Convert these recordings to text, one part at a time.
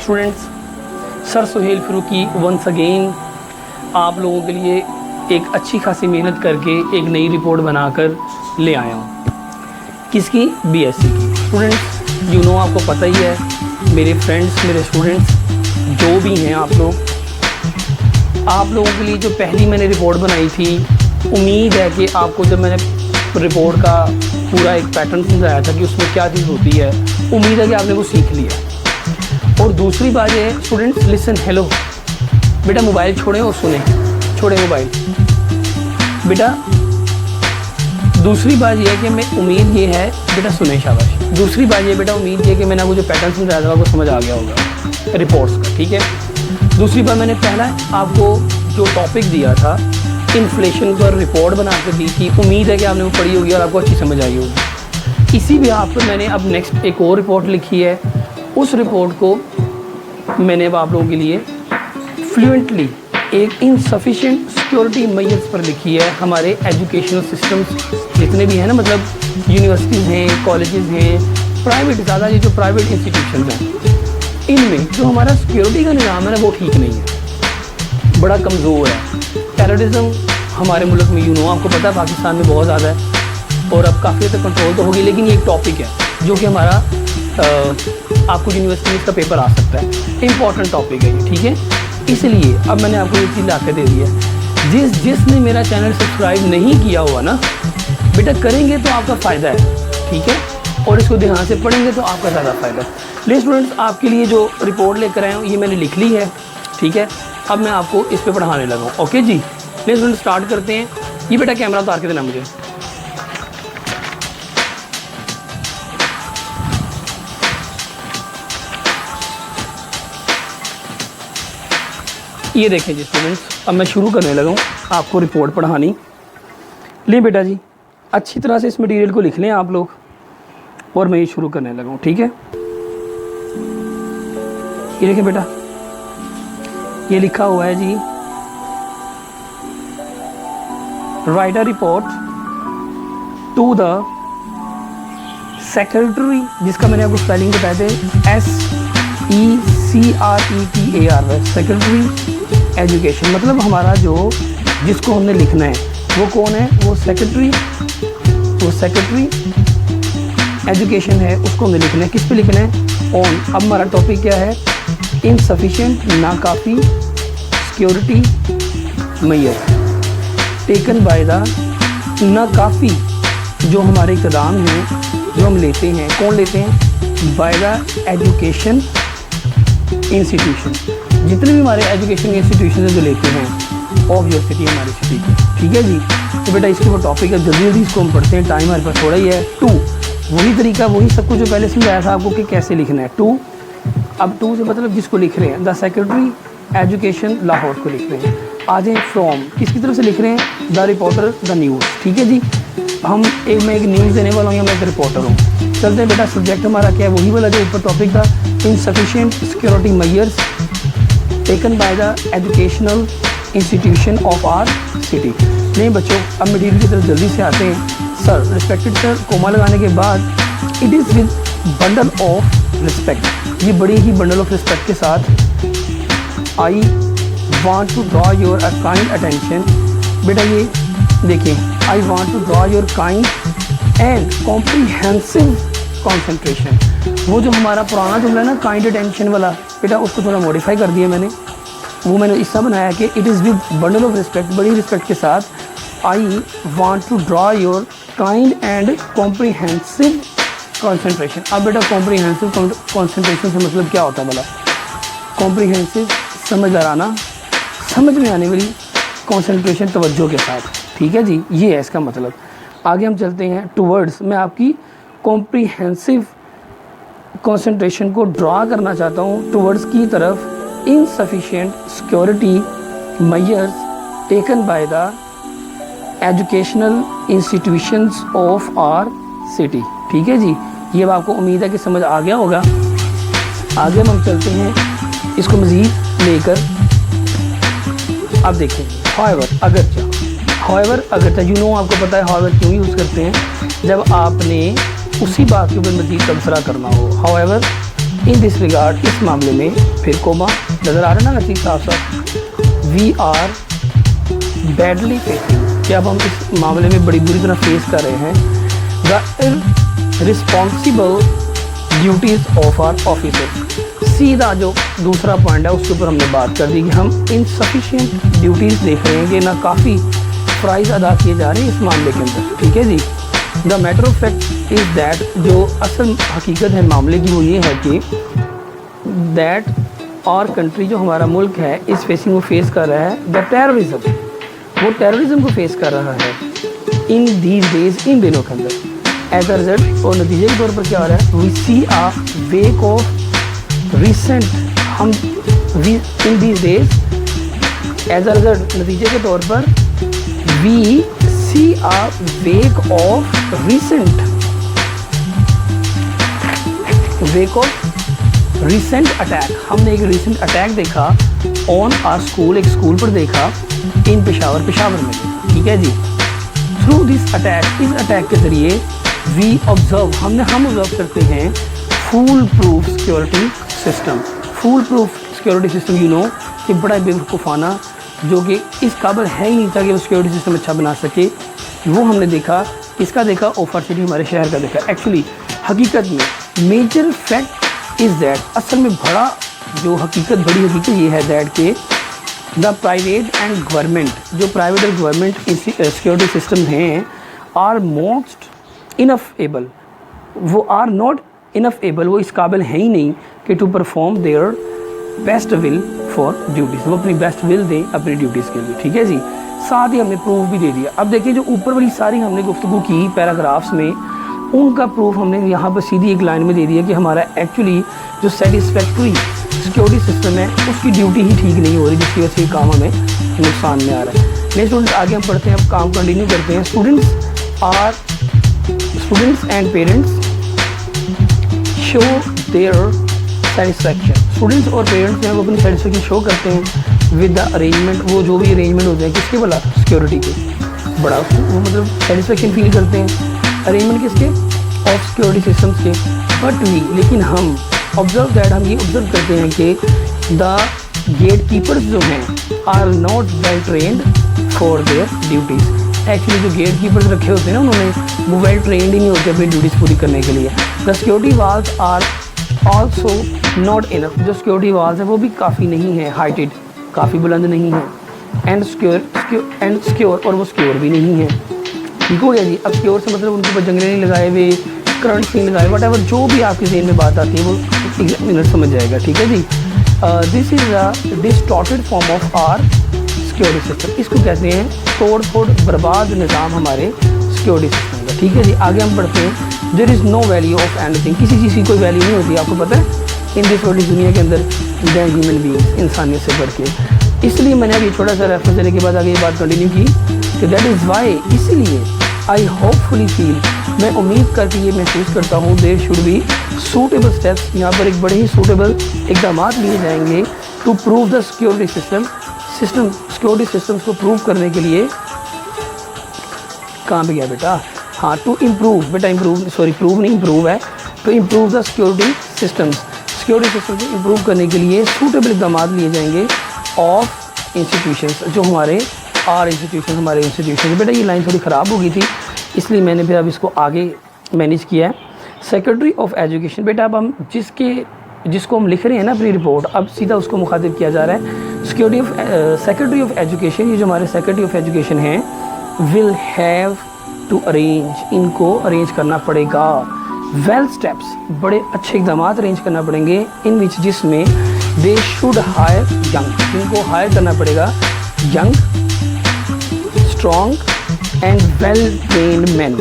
Students, sir Suhail Farooqui once again आप लोगों के लिए एक अच्छी खासी मेहनत करके एक नई रिपोर्ट बनाकर ले आया हूँ। किसकी? बीएससी की। स्टूडेंट्स यू नो, आपको पता ही है, मेरे फ्रेंड्स, मेरे स्टूडेंट्स जो भी हैं आप लोगों के लिए जो पहली मैंने रिपोर्ट बनाई थी, उम्मीद है कि आपको जब मैंने रिपोर्ट का पूरा एक पैटर्न समझाया था कि उसमें क्या चीज़ होती है, उम्मीद है कि आपने वो सीख लिया। और दूसरी बात ये है स्टूडेंट्स, लिसन, हेलो बेटा, मोबाइल छोड़ें और सुने, छोड़ें मोबाइल बेटा। दूसरी बात ये है कि मैं उम्मीद ये है बेटा, सुने, शाबाश। दूसरी बात ये बेटा, उम्मीद ये है कि मैंने आपको जो पैटर्न समझाया था आपको समझ आ गया होगा रिपोर्ट्स का, ठीक है। दूसरी बात, मैंने पहला आपको जो टॉपिक दिया था इन्फ्लेशन पर रिपोर्ट बना कर दी थी, उम्मीद है कि आपने वो पढ़ी होगी और आपको अच्छी समझ आई होगी। इसी भी आप पर मैंने अब नेक्स्ट एक और रिपोर्ट लिखी है। उस रिपोर्ट को मैंने अब आप लोगों के लिए फ्लुएंटली एक इनसफिशिएंट सिक्योरिटी मेजर्स पर लिखी है। हमारे एजुकेशनल सिस्टम्स जितने भी हैं ना, मतलब यूनिवर्सिटीज़ हैं, कॉलेजेस हैं, प्राइवेट, ज़्यादा ये जो प्राइवेट इंस्टीट्यूशन हैं, इनमें जो हमारा सिक्योरिटी का निज़ाम है ना, वो ठीक नहीं है, बड़ा कमज़ोर है। टेररिज्म हमारे मुल्क में, यू नो, आपको पता है पाकिस्तान में बहुत ज़्यादा है और अब काफ़ी हद तक कंट्रोल तो होगी, लेकिन ये एक टॉपिक है जो कि हमारा आपको यूनिवर्सिटी का पेपर आ सकता है, इम्पॉर्टेंट टॉपिक है ये, ठीक है। इसलिए अब मैंने आपको ये चीज़ ला के दे दी है। जिसने मेरा चैनल सब्सक्राइब नहीं किया हुआ ना बेटा, करेंगे तो आपका फ़ायदा है, ठीक है, और इसको ध्यान से पढ़ेंगे तो आपका ज़्यादा फ़ायदा है। ले स्टूडेंट्स, आपके लिए जो रिपोर्ट लेकर आया हूँ ये मैंने लिख ली है, ठीक है। अब मैं आपको इस पर पढ़ाने लगा हूँ, ओके जी। ले स्टूडेंट, स्टार्ट करते हैं। ये बेटा कैमरा उतार के देना मुझे। ये देखें जी स्टूडेंट्स, अब मैं शुरू करने लगा हूँ आपको रिपोर्ट पढ़ानी। ले बेटा जी, अच्छी तरह से इस मटेरियल को लिख लें आप लोग, और मैं ये शुरू करने लगा हूँ, ठीक है। ये देखें बेटा, ये लिखा हुआ है जी, write a report to the secretary, जिसका मैंने आपको स्पेलिंग बताए थे, SECRETAR, सेक्रेटरी एजुकेशन। मतलब हमारा जिसको हमने लिखना है वो कौन है? वो सेक्रेटरी एजुकेशन है, उसको हमने लिखना है। किस पे लिखना है? ऑन। अब हमारा टॉपिक क्या है? इनसफिशिएंट, नाकाफ़ी security measure taken by the, नाकाफ़ी जो हमारे इक़दाम हैं जो हम लेते हैं, कौन लेते हैं? बाय द एजुकेशन इंस्टीट्यूशन, जितने भी हमारे एजुकेशन इंस्टीट्यूशन हैं जो लेते हैं ऑफ योर सिटी, हमारी सिटी की, ठीक है जी। तो बेटा इसके वो टॉपिक है, जल्दी जल्दी इसको हम पढ़ते हैं, टाइम हमारे पास थोड़ा ही है। टू, वही तरीका, वही सब कुछ जो पहले समझाया था आपको कि कैसे लिखना है। टू, अब टू से मतलब जिसको लिख रहे हैं, द सेक्रेटरी एजुकेशन लाहौर को लिख रहे हैं। आ जाए फ्रॉम, किसकी तरफ से लिख रहे हैं? द रिपोर्टर द न्यूज़, ठीक है जी। मैं एक न्यूज़ देने वाला हूँ या मैं एक रिपोर्टर हूँ। चलते हैं बेटा, सब्जेक्ट हमारा क्या है? वही वाला जो ऊपर टॉपिक था, insufficient security measures taken by the educational institution of our city. नहीं बच्चों, अब मटीरियल की तरफ जल्दी से आते हैं। सर, रिस्पेक्टेड सर, कोमा लगाने के बाद it is with bundle of respect, ये बड़ी ही बंडल ऑफ रिस्पेक्ट के साथ I want to draw your kind attention. बेटा ये देखिए, I want to draw your kind and comprehensive concentration. वो जो हमारा पुराना जुमला है ना, काइंड अटेंशन वाला, बेटा उसको थोड़ा मॉडिफाई कर दिया मैंने। वो मैंने इससे बनाया कि it is with bundle of respect, बड़ी रिस्पेक्ट के साथ, I want to draw your kind and comprehensive concentration. अब बेटा कॉम्प्रीहेंसिव कॉन्सेंट्रेशन से मतलब क्या होता है भला? कॉम्प्रीहेंसिव, समझदाराना, समझ में आने वाली, कॉन्सेंट्रेशन तवज्जो के साथ, ठीक है जी। ये है इसका मतलब। आगे हम चलते हैं टूवर्ड्स, मैं आपकी कॉम्प्रीहेंसिव कंसंट्रेशन को ड्रा करना चाहता हूँ टूवर्ड्स की तरफ। Insufficient security measures taken by the educational institutions of our city, ठीक है जी। ये अब आपको उम्मीद है कि समझ आ गया होगा। आगे हम चलते हैं इसको मज़ीद लेकर। अब देखें, हाउएवर, अगरचा, यू नो, आपको पता है हाउएवर क्यों यूज़ करते हैं? जब आपने उसी बात के ऊपर मज़ीद तबसरा करना हो। हाउएवर इन दिस रिगार्ड, इस मामले में फिर कोमा नज़र आ रहा है ना चीज़ साफ साफ, वी आर बैडली फेसिंग, कि अब हम इस मामले में बड़ी बुरी तरह फेस कर रहे हैं the responsible duties of our officer. सीधा जो दूसरा पॉइंट है उसके ऊपर हमने बात कर दी कि हम इनसफिशिएंट ड्यूटीज़ देख रहे हैं कि ना काफ़ी फ़राइज़ अदा किए जा रहे हैं इस मामले के अंदर, ठीक है जी। The matter of fact is that, जो असल हकीकत है मामले की वो ये है कि दैट और कंट्री, जो हमारा मुल्क है, इस फेसिंग को फेस कर रहा है द टेररिज्म, वो टेररिज्म को फेस कर रहा है इन दीज डेज, इन दिनों के अंदर। एज अ रिजल्ट, और नतीजे के तौर पर क्या हो रहा है, we see a wake of recent, हम in these days as a result, नतीजे के तौर पर we see a wake of recent attack, हमने एक रिसेंट अटैक देखा ऑन आर स्कूल, एक स्कूल पर देखा इन पेशावर में, ठीक है जी। थ्रू दिस अटैक, इस अटैक के ज़रिए वी ऑब्जर्व, हम ऑब्जर्व करते हैं foolproof security system. Foolproof security system you know कि बड़ा बेवकूफ़ाना, जो कि इस काबिल है ही नहीं था कि वो सिक्योरिटी सिस्टम अच्छा बना सके, वो हमने देखा। इसका देखा ओफर सिटी, हमारे शहर का देखा। एक्चुअली हकीकत में मेजर फैक्ट इज़ दैट, असल में बड़ा जो हकीकत, बड़ी हकीकत ये है दैट के द प्राइवेट एंड गवर्नमेंट, जो प्राइवेट और गवर्नमेंट सिक्योरिटी सिस्टम हैं, आर मोस्ट इनफ एबल, वो आर नॉट इनफ एबल, वो इस काबिल है ही नहीं कि to perform their best will for duties, वो अपनी बेस्ट विल दें अपनी ड्यूटीज़ के लिए, ठीक है जी। साथ ही हमने प्रूफ भी दे दिया। अब देखिए जो ऊपर वाली सारी हमने गुफ्तगू की पैराग्राफ्स में, उनका प्रूफ हमने यहाँ पर सीधी एक लाइन में दे दिया कि हमारा एक्चुअली जो सेटिस्फैक्ट्री सिक्योरिटी सिस्टम है उसकी ड्यूटी ही ठीक नहीं हो रही, जिसकी वजह से ये काम हमें नुकसान में आ रहा है। नेक्स्ट स्टूडेंट्स, आगे हम पढ़ते हैं, अब काम कंटिन्यू करते हैं। Students and parents show their satisfaction, students और पेरेंट्स जो है वो अपनी सेटिस्फैक्शन शो करते हैं विद द अरेंजमेंट, वो जो भी अरेंजमेंट होते हैं किसके, भला सिक्योरिटी के, बड़ा वो मतलब सेटिस्फैक्शन फील करते हैं अरेंजमेंट किसके, ऑफ सिक्योरिटी सिस्टम्स के। बट वी, लेकिन हम ऑब्जर्व दैट, हम ये ऑब्जर्व करते हैं कि द गेट कीपर्स जो हैं are not well trained for their duties. Actually जो गेट कीपर्स रखे होते हैं ना उन्होंने, वो वेल ट्रेंड ही नहीं होते अपनी ड्यूटीज़ पूरी करने के लिए। The security walls are also not enough, जो सिक्योरिटी वाल्स है वो भी काफ़ी नहीं है, हाइटेड, काफ़ी बुलंद नहीं है, एंड सिक्योर, और वो सिक्योर भी नहीं है, ठीक हो गया जी। अब सिक्योर से मतलब उनके ऊपर जंगले नहीं लगाए हुए, करंट नहीं लगाए, वट एवर जो भी आपके ज़हन में बात आती है वो एग्जामिनर समझ जाएगा, ठीक है जी। This is a distorted form of our security system, इसको कहते हैं तोड़ फोड़ बर्बाद निज़ाम हमारे सिक्योरिटी सिस्टम का, ठीक है जी। आगे हम बढ़ते हैं। There is no value of anything, किसी चीज़ की कोई वैल्यू नहीं होती, आपको पता है इन दिस वर्ल्ड, दुनिया के अंदर, दैन ह्यूमन बीइंग, इंसानियत से बढ़ के। इसलिए मैंने अभी छोटा सा रेफरेंस देने के बाद आगे ये बात कंटिन्यू की कि दैट इज़ वाई, इसीलिए आई होपफुली फील, मैं उम्मीद करके ये महसूस करता हूँ, there should be suitable steps, यहाँ पर एक बड़े ही सूटेबल इकदाम लिए जाएंगे to prove the security system, security systems को प्रूव करने के लिए। कहाँ पे गया बेटा, हाँ, टू इम्प्रूव, बेटा इम्प्रूव, सॉरी प्रूव नहीं, इम्प्रूव है, to improve the security systems, security system को इम्प्रूव करने के लिए सूटेबल इकदाम लिए जाएंगे ऑफ इंस्टीट्यूशंस, जो हमारे आर इंस्टीट्यूशन, हमारे इंस्टीट्यूशन। बेटा ये लाइन थोड़ी ख़राब हो गई थी, इसलिए मैंने फिर अब इसको आगे मैनेज किया है। सेक्रेटरी ऑफ एजुकेशन, बेटा अब हम जिसको हम लिख रहे हैं ना अपनी रिपोर्ट, अब सीधा उसको मुखातिब किया जा रहा है। सेक्रेटरी ऑफ एजुकेशन, ये जो हमारे सेक्रेटरी ऑफ एजुकेशन हैं, विल हैव टू अरेंज, इनको अरेंज करना पड़ेगा, वेल स्टेप्स, बड़े अच्छे इकदाम अरेंज करना पड़ेंगे, इन विच, जिसमें दे शुड हायर यंग, इनको हायर करना पड़ेगा young, strong and well trained man.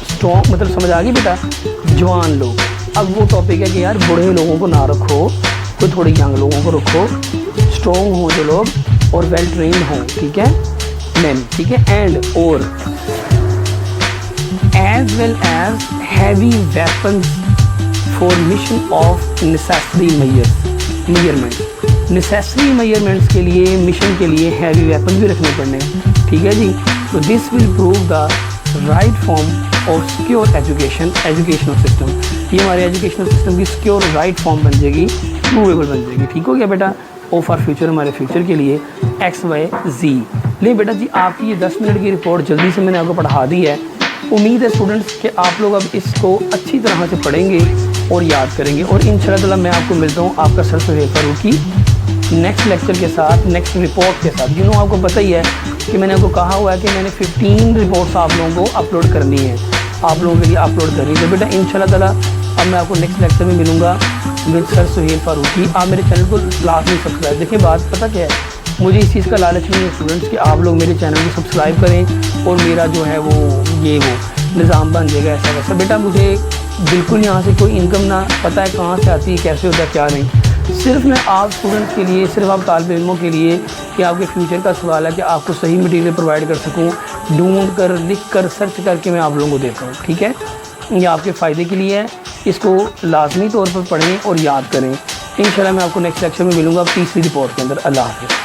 Strong मतलब समझ आ गई बेटा, जवान लोग। अब वो टॉपिक है कि यार बूढ़े लोगों को ना रखो, कोई थोड़े यंग लोगों को रखो, स्ट्रॉन्ग हो जो लोग और वेल ट्रेन्ड हो, ठीक है, मैन, ठीक है, एंड और as well as heavy weapons for mission of necessary measurements, necessary measurements के लिए, मिशन के लिए हैवी वेपन्स भी रखने पड़ने, ठीक है जी। तो this will prove the right form of secure educational system. ये हमारे एजुकेशनल सिस्टम की सिक्योर राइट फॉर्म बन जाएगी, प्रूवेबल बन जाएगी। ठीक हो गया बेटा। ओ फॉर फ्यूचर, हमारे फ्यूचर के लिए XYZ। नहीं बेटा जी, आपकी ये 10 मिनट की रिपोर्ट जल्दी से मैंने आपको पढ़ा दी है। उम्मीद है स्टूडेंट्स कि आप लोग अब इसको अच्छी तरह से पढ़ेंगे और याद करेंगे। और इंशाअल्लाह मैं आपको मिलता हूँ आपका sir Suhail Farooqui next lecture के साथ, नेक्स्ट रिपोर्ट के साथ। आपको पता ही है कि मैंने आपको कहा हुआ है कि मैंने 15 रिपोर्ट्स आप लोगों को अपलोड करनी है, आप लोगों के लिए अपलोड करनी है। तो बेटा इंशाअल्लाह अब मैं आपको नेक्स्ट लेक्चर में मिलूँगा विद सर सुहेल फारूकी। आप मेरे चैनल को लाजमी सब्सक्राइब। देखिए बात पता क्या है, मुझे इस चीज़ का लालच नहीं है स्टूडेंट्स कि आप लोग मेरे चैनल को सब्सक्राइब करें और मेरा जो है वो निज़ाम बन जाएगा ऐसा वैसा। बेटा मुझे बिल्कुल यहाँ से कोई इनकम ना पता है कहाँ से आती है, कैसे होता है, क्या नहीं। सिर्फ मैं आप स्टूडेंट्स के लिए, सिर्फ आप तालिब इल्मों के लिए कि आपके फ्यूचर का सवाल है कि आपको सही मटेरियल प्रोवाइड कर सकूँ, ढूंढ कर, लिख कर, सर्च करके मैं आप लोगों को देता हूँ। ठीक है, ये आपके फ़ायदे के लिए है। इसको लाजमी तौर पर पढ़ें और याद करें। इंशाल्लाह मैं आपको नेक्स्ट लेक्चर में मिलूँगा तीसरी रिपोर्ट के अंदर। अल्लाह हाफ़िज़।